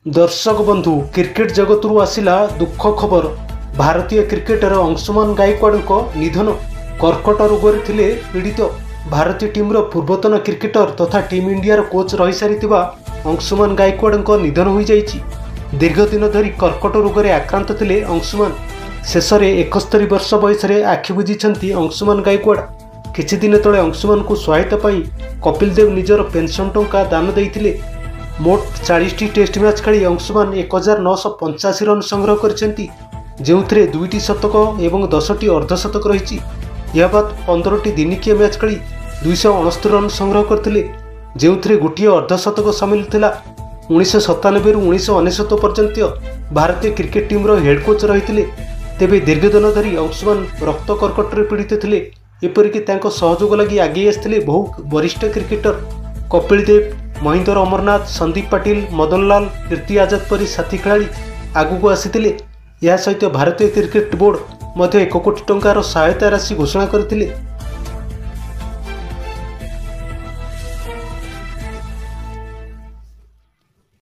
दर्शक बंधु क्रिकेट जगतरू आसिला दुख खबर। भारतीय क्रिकेटर अंशुमान गायकवाड़ निधन। कर्कट रोग थिले पीड़ित। भारतीय टीम पूर्वतन क्रिकेटर तथा टीम इंडिया कोच रही सारी अंशुमान गायकवाड़ निधन हो जाइछि। दीर्घ दिन धरी कर्कट रोग आक्रांत थिले अंशुमान। शेष में 71 वर्ष बयस आखि बुझी अंशुमान गायकवाड़। किछि दिन तले अंशुमान को सहायता पाई कपिल देव निजर पेंशन टंका दान देइथिले। मोट 40टी टेस्ट मैच खेली अंशुमान 1985 रन संग्रह करछन्ती, जेउथरे 2टी शतक एवं 10टी अर्धशतक रही। यह बाद 15टी दिनिकिया मैच खेली 269 रन संग्रह करथिले, जेउथरे गोटिए अर्धशतक सामिल थिला। 1997 रु 1999 पर्यंत भारतीय क्रिकेट टीम हेड कोच रही। तेबे दीर्घ दिन धरी अंशुमान रक्त कर्कट पीड़ित थिले। एपरिक सहयोग लगी आगे आसते बहु वरिष्ठ क्रिकेटर कपिल देव, महेंद्र अमरनाथ, संदीप पाटिल, मदन लाल, कीर्ति आजाद परी साथी खेलाड़ी आगू आसी। यह सहित भारतीय क्रिकेट बोर्ड 1 कोटी टंकार सहायता राशि घोषणा करथिले।